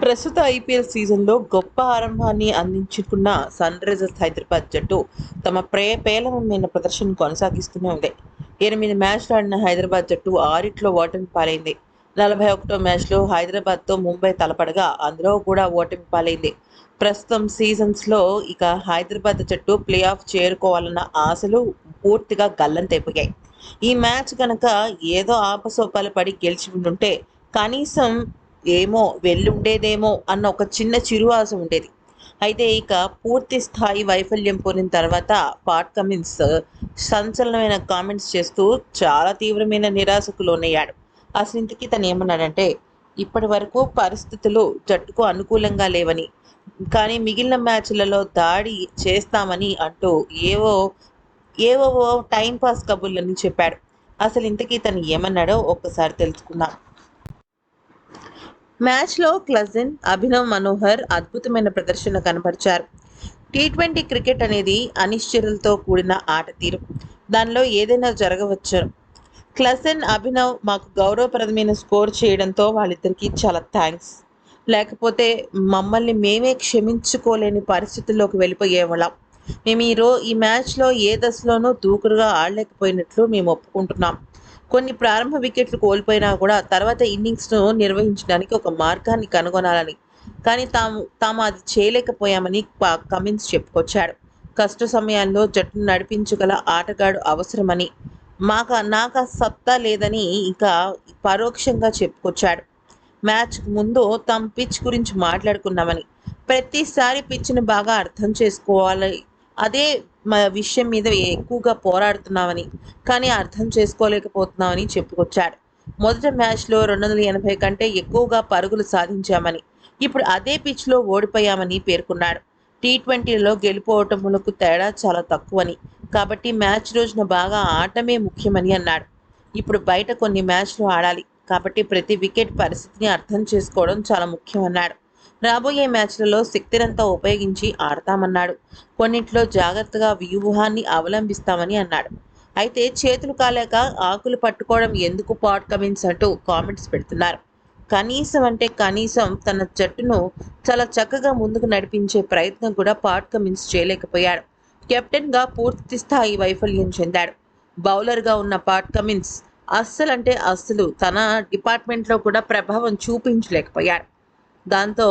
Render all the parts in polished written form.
ప్రస్తుత ఐపీఎల్ సీజన్లో గొప్ప ఆరంభాన్ని అందించుకున్న సన్ రైజర్స్ హైదరాబాద్ జట్టు తమ పేలవమైన ప్రదర్శన కొనసాగిస్తూనే ఉంది. 8 మ్యాచ్లు ఆడిన హైదరాబాద్ జట్టు 6 ఓటమి పాలైంది. 41వ మ్యాచ్లో హైదరాబాద్తో ముంబై తలపడగా అందులో కూడా ఓటమి పాలైంది. ప్రస్తుతం సీజన్స్లో ఇక హైదరాబాద్ జట్టు ప్లే ఆఫ్ చేరుకోవాలన్న ఆశలు పూర్తిగా గల్లంతైపోయాయి. ఈ మ్యాచ్ కనుక ఏదో ఆపసోపాలు పడి గెలిచి ఉండుంటే కనీసం ఏమో వెళ్ళుండేదేమో అన్న ఒక చిన్న చిరు ఆశ ఉండేది. అయితే ఇక పూర్తి స్థాయి వైఫల్యం పొందిన తర్వాత పాట్ కమిన్స్ సంచలనమైన కామెంట్స్ చేస్తూ చాలా తీవ్రమైన నిరాశకు లోనయ్యాడు. అసలు ఇంతకీ తను ఏమన్నాడంటే, ఇప్పటి వరకు పరిస్థితులు జట్టుకు అనుకూలంగా లేవని, కానీ మిగిలిన మ్యాచ్లలో దాడి చేస్తామని అంటూ ఏవో ఏవో టైంపాస్ కబుర్లని చెప్పాడు. అసలు ఇంతకీ తను ఏమన్నాడో ఒక్కసారి తెలుసుకుందాం. మ్యాచ్లో క్లజన్, అభినవ్ మనోహర్ అద్భుతమైన ప్రదర్శన కనబరిచారు. టీ20 క్రికెట్ అనేది అనిశ్చితులతో కూడిన ఆట తీరు. దానిలో ఏదైనా జరగవచ్చు. క్లజన్, అభినవ్ మాకు గౌరవప్రదమైన స్కోర్ చేయడంతో వాళ్ళిద్దరికీ చాలా థ్యాంక్స్. లేకపోతే మమ్మల్ని మేమే క్షమించుకోలేని పరిస్థితుల్లోకి వెళ్ళిపోయేవాళ్ళం. మేము ఈ మ్యాచ్లో ఏ దశలోనూ దూకుడుగా ఆడలేకపోయినట్లు మేము ఒప్పుకుంటున్నాం. కొన్ని ప్రారంభ వికెట్లు కోల్పోయినా కూడా తర్వాత ఇన్నింగ్స్ను నిర్వహించడానికి ఒక మార్గాన్ని కనుగొనాలని, కానీ తాము అది చేయలేకపోయామని కమిన్స్ చెప్పుకొచ్చాడు. కష్ట సమయాల్లో జట్టును నడిపించగల ఆటగాడు అవసరమని, నాకు సత్తా లేదని ఇంకా పరోక్షంగా చెప్పుకొచ్చాడు. మ్యాచ్ ముందు తాము పిచ్ గురించి మాట్లాడుకున్నామని, ప్రతిసారి పిచ్ను బాగా అర్థం చేసుకోవాలి, అదే విషయం మీద ఎక్కువగా పోరాడుతున్నామని, కానీ అర్థం చేసుకోలేకపోతున్నామని చెప్పుకొచ్చాడు. మొదటి మ్యాచ్లో 280 కంటే ఎక్కువగా పరుగులు సాధించామని, ఇప్పుడు అదే పిచ్లో ఓడిపోయామని పేర్కొన్నాడు. టీ20లో గెలుపోటములకు తేడా చాలా తక్కువని, కాబట్టి మ్యాచ్ రోజున బాగా ఆడటమే ముఖ్యమని అన్నాడు. ఇప్పుడు బయట కొన్ని మ్యాచ్లు ఆడాలి, కాబట్టి ప్రతి వికెట్ పరిస్థితిని అర్థం చేసుకోవడం చాలా ముఖ్యమన్నాడు. రాబోయే మ్యాచ్లలో శక్తినంతా ఉపయోగించి ఆడతామన్నాడు. కొన్నింటిలో జాగ్రత్తగా వ్యూహాన్ని అవలంబిస్తామని అన్నాడు. అయితే చేతులు కాలేక ఆకులు పట్టుకోవడం ఎందుకు పాట్ కమిన్స్ అంటూ కామెంట్స్ పెడుతున్నారు. కనీసం అంటే కనీసం తన జట్టును చాలా చక్కగా ముందుకు నడిపించే ప్రయత్నం కూడా పాట్ కమిన్స్ చేయలేకపోయాడు. కెప్టెన్గా పూర్తి స్థాయి వైఫల్యం చెందాడు. బౌలర్గా ఉన్న పాట్ కమిన్స్ అస్సలు తన డిపార్ట్మెంట్లో కూడా ప్రభావం చూపించలేకపోయాడు. దాంతో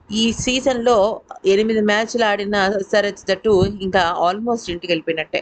ఈ సీజన్లో 8 మ్యాచ్లు ఆడిన ఎస్ఆర్హెచ్ జట్టు ఇంకా ఆల్మోస్ట్ ఇంటికి వెళ్ళిపోయినట్టే.